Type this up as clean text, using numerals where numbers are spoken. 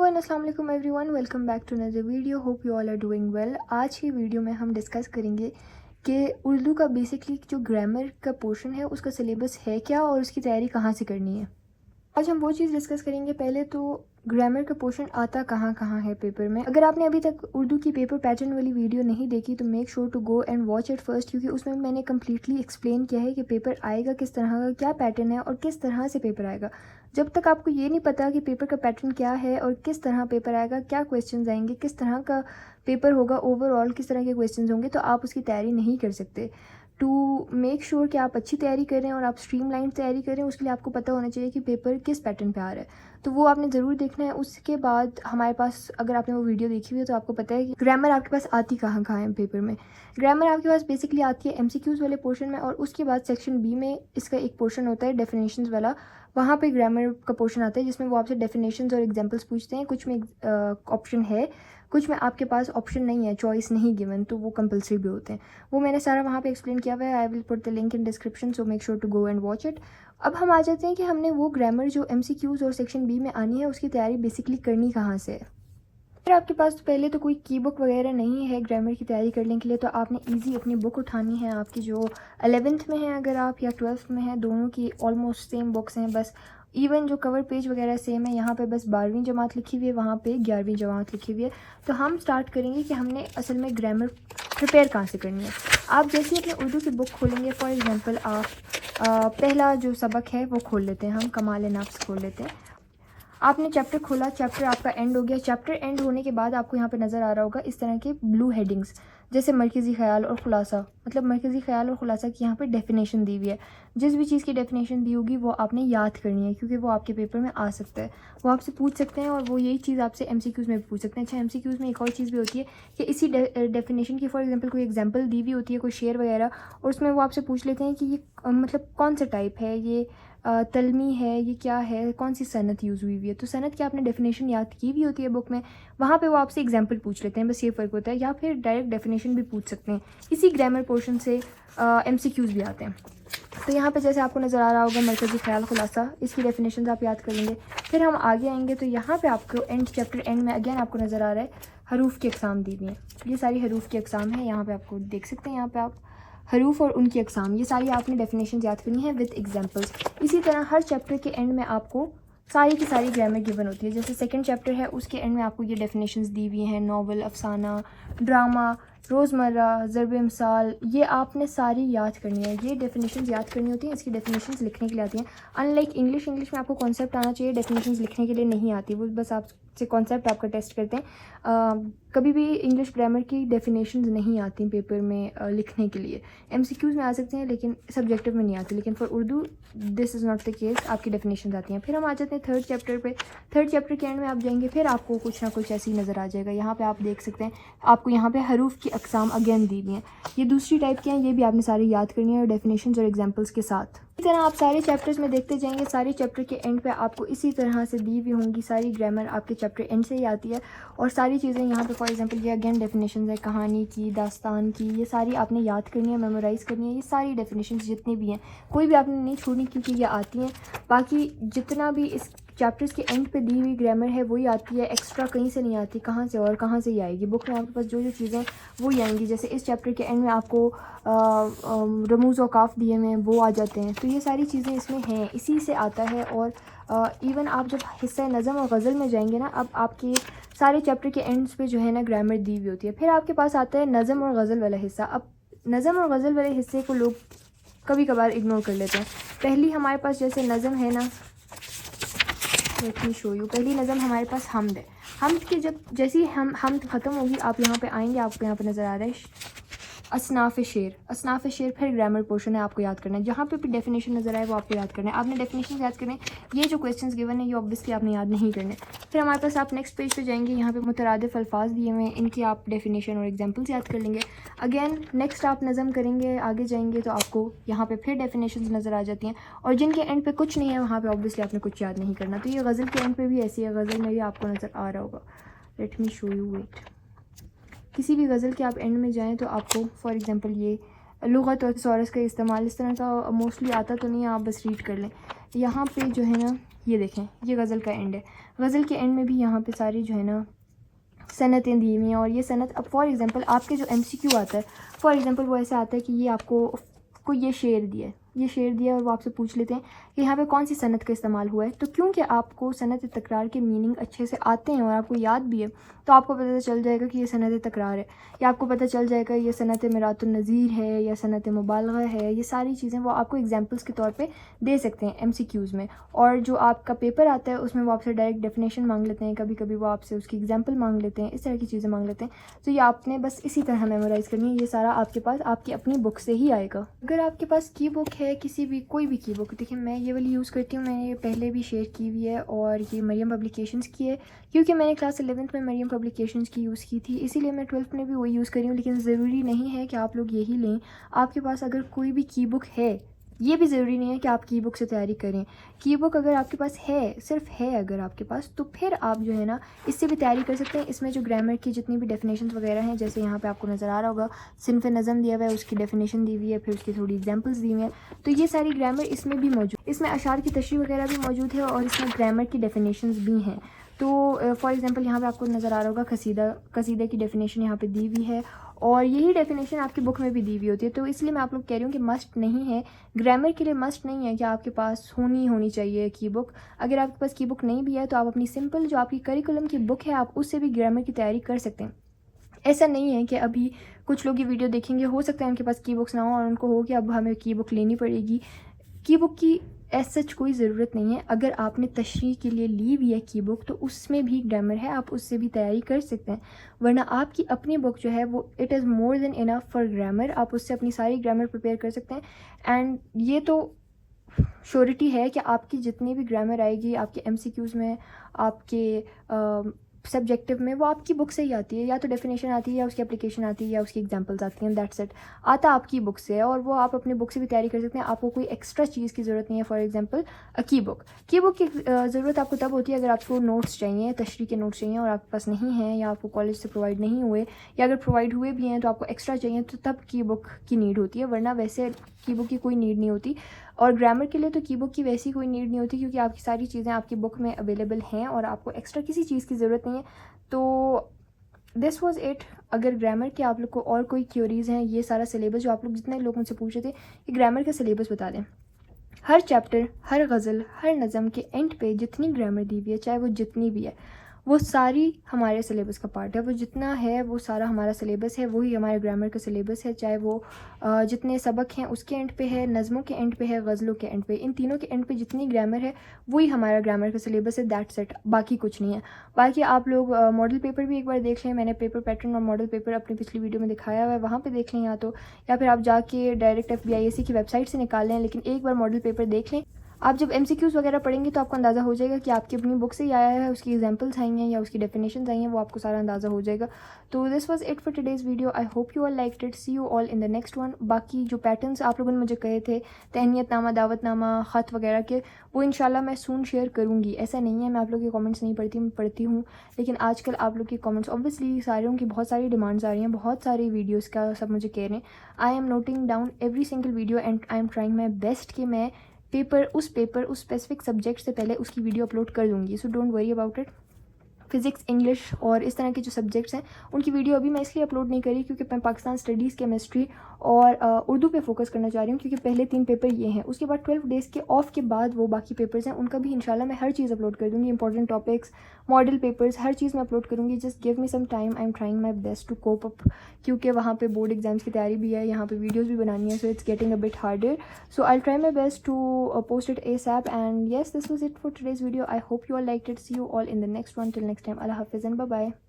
One अस्सलाम वालेकुम everyone, welcome back to another video. Hope you all are doing well. आज की video में हम डिस्कस करेंगे कि उर्दू का बेसिकली जो ग्रामर का पोर्शन है उसका सिलेबस है क्या और उसकी तैयारी कहाँ से करनी है। आज हम वो चीज़ डिस्कस करेंगे। पहले तो ग्रामर का पोर्शन आता कहाँ है पेपर में। अगर आपने अभी तक उर्दू की पेपर पैटर्न वाली वीडियो नहीं देखी तो make sure to go and watch it first, क्योंकि उसमें मैंने कम्प्लीटली एक्सप्लेन किया है कि पेपर आएगा किस तरह का, क्या पैटर्न है और किस तरह से पेपर आएगा। जब तक आपको ये नहीं पता कि पेपर का पैटर्न क्या है और किस तरह पेपर आएगा, क्या क्वेश्चंस आएंगे, किस तरह का पेपर होगा, ओवरऑल किस तरह के क्वेश्चंस होंगे, तो आप उसकी तैयारी नहीं कर सकते। टू मेक श्योर कि आप अच्छी तैयारी करें और आप स्ट्रीमलाइन तैयारी करें, उसके लिए आपको पता होना चाहिए कि पेपर किस पैटर्न पे आ रहा है, तो वो आपने ज़रूर देखना है। उसके बाद हमारे पास, अगर आपने वो वीडियो देखी हुई है तो आपको पता है कि ग्रामर आपके पास आती कहाँ है पेपर में। ग्रामर आपके पास बेसिकली आती है एमसीक्यूज़ वाले पोर्शन में, और उसके बाद सेक्शन बी में इसका एक पोर्शन होता है डेफिनेशंस वाला। वहाँ पे ग्रामर का पोर्शन आता है जिसमें वो आपसे डेफिनेशंस और एग्जांपल्स पूछते हैं। कुछ में ऑप्शन है, कुछ में आपके पास ऑप्शन नहीं है, चॉइस नहीं गिवन, तो वो कंपलसरी भी होते हैं। वो मैंने सारा वहाँ पे एक्सप्लेन किया हुआ है। I will put the link in description, so make sure to go and watch it. अब हम आ जाते हैं कि हमने वो ग्रामर जो एमसीक्यूज़ और सेक्शन बी में आनी है उसकी तैयारी बेसिकली करनी कहाँ से है। अगर आपके पास तो पहले तो कोई की बुक वगैरह नहीं है ग्रामर की तैयारी करने के लिए, तो आपने इजी अपनी बुक उठानी है। आपकी जो 11th में है अगर आप, या 12th में है, दोनों की ऑलमोस्ट सेम बुक्स हैं। बस इवन जो कवर पेज वगैरह सेम है। यहाँ पे बस 12वीं जमात लिखी हुई है, वहाँ पे 11वीं जमात लिखी हुई है। तो हम स्टार्ट करेंगे कि हमने असल में ग्रामर प्रिपेयर कहाँ से करनी है। आप जैसे ही अपने उर्दू की बुक खोलेंगे, फॉर एग्जांपल आप पहला जो सबक है वो खोल लेते हैं, हम कमाल नफ्स खोल लेते हैं। आपने चैप्टर खोला, चैप्टर आपका एंड हो गया। चैप्टर एंड होने के बाद आपको यहाँ पे नज़र आ रहा होगा इस तरह के ब्लू हेडिंग्स, जैसे मरकज़ी ख़याल और ख़ुलासा। मतलब मरकज़ी ख़याल और ख़ुलासा की यहाँ पे डेफिनेशन दी हुई है। जिस भी चीज़ की डेफिनेशन दी होगी वो आपने याद करनी है, क्योंकि वो आपके पेपर में आ सकता है, वो आपसे पूछ सकते हैं, और वो यही चीज़ आपसे एमसीक्यूज़ में भी पूछ सकते हैं। अच्छा, एमसीक्यूज़ में एक और चीज़ भी होती है कि इसी डेफिनेशन की फॉर एग्जांपल कोई एग्जांपल दी हुई होती है, कोई शेर वगैरह, और उसमें वो आपसे पूछ लेते हैं कि ये मतलब कौन सा टाइप है, ये तलमी है, ये क्या है, कौन सी सनत यूज़ हुई हुई है। तो सनत की आपने डेफिनेशन याद की हुई होती है बुक में, वहाँ पे वो आपसे एग्जांपल पूछ लेते हैं, बस ये फ़र्क होता है। या फिर डायरेक्ट डेफिनेशन भी पूछ सकते हैं। इसी ग्रामर पोर्शन से एमसीक्यूज़ भी आते हैं। तो यहाँ पे जैसे आपको नज़र आ रहा होगा मरकज़ी ख़याल खुलासा, इसकी डेफिनेशन आप याद कर लेंगे। फिर हम आगे आएंगे तो यहाँ पे आपको चैप्टर एंड में अगेन आपको नज़र आ रहा है हरूफ की अक़साम दी हुई हैं। ये सारी हरूफ की अक़साम है, यहाँ पे आपको देख सकते हैं। यहाँ पे आप हरूफ और उनकी अक़साम, ये सारी आपने डेफिनेशन याद करनी है विद एग्जांपल्स। इसी तरह हर चैप्टर के एंड में आपको सारी की सारी ग्रामर गिवन होती है। जैसे सेकंड चैप्टर है, उसके एंड में आपको ये डेफिनेशंस दी हुई हैं, नावल, अफसाना, ड्रामा, रोज़मर्रा, ज़रब मिसाल, ये आपने सारी याद करनी है। ये डेफिनेशंस याद करनी होती हैं, इसकी डेफिनेशंस लिखने के लिए आती हैं। अनलाइक इंग्लिश में आपको कॉन्सेप्ट आना चाहिए, डेफिनेशंस लिखने के लिए नहीं आती, वो बस आपसे कॉन्सेप्ट आपका टेस्ट करते हैं। कभी भी इंग्लिश ग्रामर की डेफिनेशंस नहीं आती पेपर में लिखने के लिए। एमसीक्यूज़ में आ सकते हैं लेकिन सब्जेक्टिव में नहीं आती, लेकिन for Urdu this is not the case, आपकी डेफिनेशंस आती हैं। फिर हम आ जाते हैं थर्ड चैप्टर पे। थर्ड चैप्टर के एंड में आप जाएंगे, फिर आपको कुछ ना कुछ ऐसी नज़र आ जाएगा। यहाँ पे आप देख सकते हैं, आपको यहाँ पे हरूफ की अक़साम अगेन दी हुई हैं। ये दूसरी टाइप के हैं, ये भी आपने सारी याद करनी है डेफिनेशंस और एग्जाम्पल्स के साथ। इसी तरह आप सारे चैप्टर्स में देखते जाएंगे, सारे चैप्टर के एंड पे आपको इसी तरह से दी हुई होंगी। सारी ग्रामर आपके चैप्टर एंड से ही आती है, और सारी चीज़ें यहाँ पे फॉर एग्जांपल ये अगेन डेफिनेशंस है कहानी की, दास्तान की, ये सारी आपने याद करनी है, मेमोराइज़ करनी है। ये सारी डेफिनेशंस जितनी भी हैं कोई भी आपने नहीं छोड़नी, क्योंकि ये आती हैं। बाकी जितना भी इस चैप्टर्स के एंड पे दी हुई ग्रामर है वही आती है, एक्स्ट्रा कहीं से नहीं आती। कहाँ से और कहाँ से ही आएगी, बुक में आपके पास जो जो चीज़ें वो ही आएंगी। जैसे इस चैप्टर के एंड में आपको रमूज़ और काफ दिए हुए हैं, वो आ जाते हैं। तो ये सारी चीज़ें इसमें हैं, इसी से आता है। और इवन आप जब हिस्सा नज़म और गज़ल में जाएंगे ना, अब आपके सारे चैप्टर के एंड्स पे जो है ना ग्रामर दी हुई होती है। फिर आपके पास आता है नज़म और गज़ल वाला हिस्सा। अब नज़म और गज़ल वाले हिस्से को लोग कभी कभार इग्नोर कर लेते हैं। पहली हमारे पास जैसे नज़म है ना, लेट मी शो यू। पहली नज़म हमारे पास हमद है। हमद की जब जैसी हमद ख़त्म होगी, आप यहाँ पे आएंगे, आपको यहाँ पे नज़र आ रहा है असनाफ़ शेर। असनाफ़ शेर फिर ग्रामर पोर्शन है, आपको याद करना है। जहाँ पे भी डेफिनेशन नज़र आए वो आपको याद करना है। आपने डेफिनेशन याद करने, ये जो क्वेश्चंस गिवन है ये ऑब्वियसली आपने याद नहीं करने। फिर हमारे पास आप नेक्स्ट पेज पे जाएंगे, यहाँ पे मुतरादिफ अल्फाज दिए हुए हैं, इनकी आप डेफिनेशन और एग्जांपल्स याद कर लेंगे। अगेन नेक्स्ट आप नज़म करेंगे, आगे जाएंगे तो आपको यहाँ पे फिर डेफिनेशन नज़र आ जाती हैं, और जिनके एंड पे कुछ नहीं है वहाँ पे ऑब्वियसली आपने कुछ याद नहीं करना। तो ये गज़ल के एंड पे भी ऐसी है, गज़ल में भी आपको नज़र आ रहा होगा। Let me show you, wait. किसी भी गज़ल के आप एंड में जाएं तो आपको फॉर एग्जांपल ये लुग़त और थिसॉरस का इस्तेमाल इस तरह का मोस्टली आता तो नहीं है, आप बस रीड कर लें। یہاں پہ جو ہے نا یہ دیکھیں یہ غزل کا اینڈ ہے. غزل کے اینڈ میں بھی یہاں پہ ساری جو ہے نا صنعتیں دی ہوئی ہیں. اور یہ صنعت اب فار ایگزامپل آپ کے جو MCQ آتا ہے فار ایگزامپل وہ ایسے آتا ہے کہ یہ آپ کو یہ شعر دیا ہے, یہ شعر دیا ہے اور وہ آپ سے پوچھ لیتے ہیں کہ یہاں پہ کون سی صنعت کا استعمال ہوا ہے. تو کیونکہ آپ کو صنعت تکرار کے میننگ اچھے سے آتے ہیں اور آپ کو یاد بھی ہے تو آپ کو پتہ چل جائے گا کہ یہ صنعت تکرار ہے, یا آپ کو پتہ چل جائے گا یہ صنعت مرات النظیر ہے یا صنعت مبالغہ ہے. یہ ساری چیزیں وہ آپ کو ایگزامپلس کے طور پہ دے سکتے ہیں MCQs میں. اور جو آپ کا پیپر آتا ہے اس میں وہ آپ سے ڈائریکٹ ڈیفینیشن مانگ لیتے ہیں, کبھی کبھی وہ آپ سے اس کی ایگزامپل مانگ لیتے ہیں, اس طرح کی چیزیں مانگ لیتے ہیں. تو یہ آپ نے بس اسی طرح میمورائز کرنی ہے. یہ سارا آپ کے پاس آپ کی اپنی بک سے ہی آئے گا. اگر آپ کے پاس کی بک ہے کسی بھی کوئی بھی کی بک, دیکھیں میں یہ والی یوز کرتی ہوں, میں نے یہ پہلے بھی شیئر کی ہوئی ہے اور یہ مریم پبلیکیشنز کی ہے کیونکہ میں نے کلاس 11th میں مریم پبلیکیشنز کی یوز کی تھی, اسی لیے میں 12th میں بھی وہی یوز کری ہوں. لیکن ضروری نہیں ہے کہ آپ لوگ یہی لیں. آپ کے پاس اگر کوئی بھی کی بک ہے, یہ بھی ضروری نہیں ہے کہ آپ کی بک سے تیاری کریں. کی بک اگر آپ کے پاس ہے, صرف ہے اگر آپ کے پاس, تو پھر آپ جو ہے نا اس سے بھی تیاری کر سکتے ہیں. اس میں جو گرامر کی جتنی بھی ڈیفینیشنز وغیرہ ہیں, جیسے یہاں پہ آپ کو نظر آ رہا ہوگا صنف نظم دیا ہوا ہے, اس کی ڈیفینیشن دی ہوئی ہے, پھر اس کی تھوڑی ایگزامپلس دی ہوئی ہیں. تو یہ ساری گرامر اس میں بھی موجود, اس میں اشعار کی تشریح وغیرہ بھی موجود ہے اور اس میں گرامر کی ڈیفینیشنز بھی ہیں. تو فار ایگزامپل یہاں پہ آپ کو نظر آ رہا ہوگا قصیدہ کی ڈیفینیشن یہاں پہ دی ہوئی ہے اور یہی ڈیفینیشن آپ کی بک میں بھی دی ہوئی ہوتی ہے. تو اس لیے میں آپ لوگ کہہ رہی ہوں کہ مسٹ نہیں ہے, گرامر کے لیے مسٹ نہیں ہے کہ آپ کے پاس ہونی چاہیے کی بک. اگر آپ کے پاس کی بک نہیں بھی ہے تو آپ اپنی سمپل جو آپ کی کریکولم کی بک ہے آپ اس سے بھی گرامر کی تیاری کر سکتے ہیں. ایسا نہیں ہے کہ ابھی کچھ لوگ یہ ویڈیو دیکھیں گے, ہو سکتا ہے ان کے پاس کی بکس نہ ہوں اور ان کو ہو کہ اب ہمیں کی بک لینی پڑے گی. کی بک کی ایز سچ کوئی ضرورت نہیں ہے. اگر آپ نے تشریح کے لیے لی ہوئی ہے کی بک تو اس میں بھی گرامر ہے, آپ اس سے بھی تیاری کر سکتے ہیں. ورنہ آپ کی اپنی بک جو ہے وہ it is more than enough for grammar, آپ اس سے اپنی ساری گرامر پریپیئر کر سکتے ہیں. اینڈ یہ تو شیورٹی ہے کہ آپ کی جتنی بھی گرامر آئے گی آپ کے MCQs میں, آپ کے سبجیکٹو میں, وہ آپ کی بک سے ہی آتی ہے. یا تو ڈیفینیشن آتی ہے یا اس کی اپلیکیشن آتی ہے یا اس کی ایگزامپلس آتی ہیں, دیٹس اٹ. آتا آپ کی بک سے ہے اور وہ آپ اپنے بک سے بھی تیاری کر سکتے ہیں. آپ کو کوئی ایکسٹرا چیز کی ضرورت نہیں ہے. فار ایگزامپل کی بک کی ضرورت آپ کو تب ہوتی ہے اگر آپ کو نوٹس چاہیے, تشریح کے نوٹس چاہیے اور آپ کے پاس نہیں ہیں یا آپ کو کالج سے پرووائڈ نہیں ہوئے, یا اگر پرووائڈ ہوئے بھی ہیں تو آپ کو ایکسٹرا چاہیے, تو تب کی بک کی نیڈ ہوتی ہے. ورنہ ویسے کی بک کی کوئی نیڈ نہیں ہوتی. اور گرامر کے لیے تو کی بک کی ویسی کوئی نیڈ نہیں ہوتی کیونکہ آپ کی ساری چیزیں آپ کی بک میں اویلیبل ہیں اور آپ کو ایکسٹرا کسی چیز کی ضرورت نہیں ہے. تو دس واز اٹ. اگر گرامر کے آپ لوگ کو اور کوئی کیوریز ہیں, یہ سارا سلیبس جو آپ لوگ جتنے لوگوں سے پوچھ رہے تھے کہ گرامر کا سلیبس بتا دیں. ہر چیپٹر, ہر غزل, ہر نظم کے اینڈ پہ جتنی گرامر دی ہوئی ہے, چاہے وہ جتنی بھی ہے, وہ ساری ہمارے سلیبس کا پارٹ ہے. وہ جتنا ہے وہ سارا ہمارا سلیبس ہے, وہی ہمارے گرامر کا سلیبس ہے. چاہے وہ جتنے سبق ہیں اس کے اینڈ پہ ہے, نظموں کے اینڈ پہ ہے, غزلوں کے اینڈ پہ, ان تینوں کے اینڈ پہ جتنی گرامر ہے وہی ہمارا گرامر کا سلیبس ہے. دیٹس اٹ, باقی کچھ نہیں ہے. باقی آپ لوگ ماڈل پیپر بھی ایک بار دیکھ لیں. میں نے پیپر پیٹرن اور ماڈل پیپر اپنی پچھلی ویڈیو میں دکھایا ہوا ہے, وہاں پہ دیکھ لیں یا پھر آپ جا کے ڈائریکٹ FBISC کی ویب سائٹ سے نکال لیں. لیکن ایک بار ماڈل پیپر دیکھ لیں. آپ جب MCQs وغیرہ پڑھیں گے تو آپ کو اندازہ ہو جائے گا کہ آپ کی اپنی بک سے ہی آیا ہے, اس کی ایگزامپلس آئی ہیں یا اس کی ڈیفینیشنز آئی ہیں, وہ آپ کو سارا اندازہ ہو جائے گا. تو this was it for today's video. I hope you all liked it. See you all in the next one. باقی جو پیٹرنس آپ لوگوں نے مجھے کہے تھے تہنیت نامہ, دعوت نامہ, خط وغیرہ کے, وہ انشاءاللہ میں سون شیئر کروں گی. ایسا نہیں ہے میں آپ لوگ کے کامنٹس نہیں پڑھتی, میں پڑھتی ہوں. لیکن آج کل آپ لوگ کے کامنٹس اوبویسلی ساروں کی بہت ساری ڈیمانڈس آ رہی ہیں, بہت ساری ویڈیوز کا سب مجھے کہہ رہے ہیں. I'm noting down every single video and I am trying my best کہ میں پیپر اس اسپیسیفک سبجیکٹ سے پہلے اس کی ویڈیو اپلوڈ کر دوں گی. So don't worry about it. Physics, English اور اس طرح کے جو سبجیکٹس ہیں ان کی ویڈیو ابھی میں اس لیے اپلوڈ نہیں کری کیونکہ میں پاکستان اسٹڈیز, کیمسٹری اور اردو پہ فوکس کرنا چاہ رہی ہوں کیونکہ پہلے 3 پیپر یہ ہیں. اس کے بعد 12 ڈیز کے آف کے بعد وہ باقی پیپرز ہیں, ان کا بھی انشاءاللہ میں ہر چیز اپلوڈ کر دوں گی. امپورٹنٹ ٹاپکس, ماڈل پیپرز, ہر چیز میں اپلوڈ کروں گی. Just give me some time. I M trying my best to cope up کیونکہ وہاں پہ بورڈ ایگزامس کی تیاری بھی ہے, یہاں پہ ویڈیوز بھی بنانی ہے. So it's getting a bit harder. So I try my best to post it ASAP. And yes, this was it for today's video. I hope you all liked it. See you all in the next one. Till next time, Allah حافظ and bye bye.